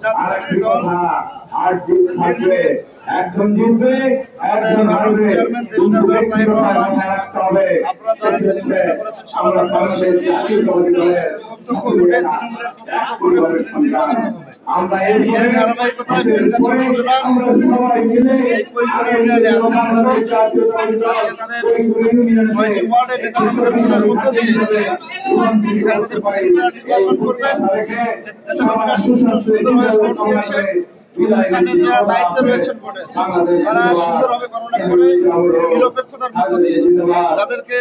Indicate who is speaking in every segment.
Speaker 1: জাতীয়তাবাদী দল একজন জিতবে, একজন হারবে। চেয়ারম্যান দেশনায়ক তারেক রহমান, আপনারা জানেন তিনি ঘোষণা করেছেন সারা বাংলাদেশে প্রত্যক্ষ ভোটে তৃণমূলের প্রত্যক্ষ ভোটে প্রতিনিধি নির্বাচিত হবে। এর ধারাবাহিকতায় পীরগাছা উপজেলার এই কৈলপুর ইউনিয়নে আজকে তাদের 9টি ওয়ার্ডের নেতাকর্মীদের ভোটের মধ্য দিয়ে এখানে তাদের প্রতিনিধিরা নির্বাচন করবেন। নেতাকর্মীরা সুষ্ঠু সুন্দরভাবে ভোট দিয়েছে। এখানে যারা দায়িত্বে রয়েছেন ভোটে তারা সুন্দরভাবে গণনা করে নিরপেক্ষতার মধ্য দিয়ে যাদেরকে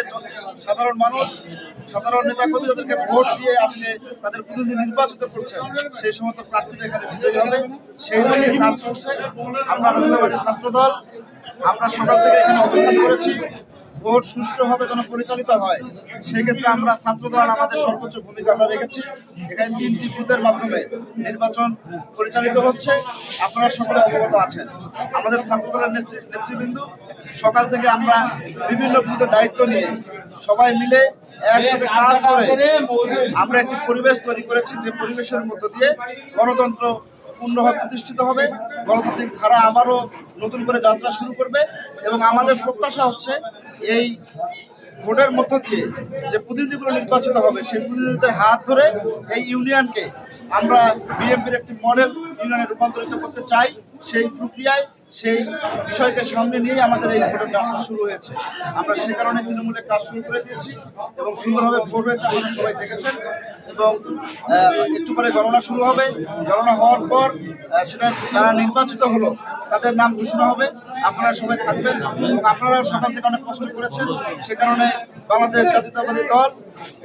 Speaker 1: সাধারণ মানুষ, সাধারণ নেতাকর্মী যাদেরকে ভোট দিয়ে আজকে তাদের প্রতিনিধি নির্বাচিত করছেন, সেই সমস্ত প্রার্থীরা এখানে বিজয়ী হবে, সেই লক্ষ্যে কাজ চলছে। আমরা জাতীয়তাবাদী ছাত্র দল আমরা সকাল থেকে এখানে অবস্থান করেছি। ভোট সুষ্ঠুভাবে যেন পরিচালিত হয় সেই ক্ষেত্রে আমরা ছাত্রদল আমাদের সর্বোচ্চ ভূমিকা আমরা রেখেছি। এখানে 3টি বুথের মাধ্যমে নির্বাচন পরিচালিত হচ্ছে, আপনারা সকলে অবগত আছেন। আমাদের ছাত্রদলের নেতৃবৃন্দ সকাল থেকে আমরা বিভিন্ন বুথে দায়িত্ব নিয়ে সবাই মিলে একসাথে কাজ করে আমরা একটি পরিবেশ তৈরি করেছি, যে পরিবেশের মধ্য দিয়ে গণতন্ত্র পূর্ণভাবে প্রতিষ্ঠিত হবে, গণতান্ত্রিক ধারা আবারও নতুন করে যাত্রা শুরু করবে। এবং আমাদের প্রত্যাশা হচ্ছে এই ভোটের মধ্য দিয়ে যে প্রতিনিধিগুলো নির্বাচিত হবে সেই প্রতিনিধিদের হাত ধরে এই ইউনিয়নকে আমরা বিএনপির একটি মডেল ইউনিয়নে রূপান্তরিত করতে চাই। সেই প্রক্রিয়ায় সেই বিষয়কে সামনে নিয়ে আমাদের এই ভোটের যাত্রা শুরু হয়েছে। আমরা সে কারণে তৃণমূলের কাজ শুরু করে দিয়েছি এবং সুন্দরভাবে ভোট হয়েছে, আপনারা সবাই দেখেছেন। এবং একটু পরে গণনা শুরু হবে। গণনা হওয়ার পর সেটা যারা নির্বাচিত হলো তাদের নাম ঘোষণা হবে। আপনারা সবাই থাকবেন এবং আপনারাও সকাল থেকে অনেক কষ্ট করেছেন। সে কারণে বাংলাদেশ জাতীয়তাবাদী দল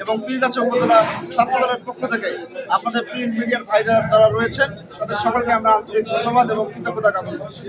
Speaker 1: এবং পীরগাছা উপজেলা ছাত্র দলের পক্ষ থেকে আপনাদের প্রিন্ট মিডিয়ার ভাইরা যারা রয়েছেন তাদের সকলকে আমরা আন্তরিক ধন্যবাদ এবং কৃতজ্ঞতা জ্ঞাপন করছি।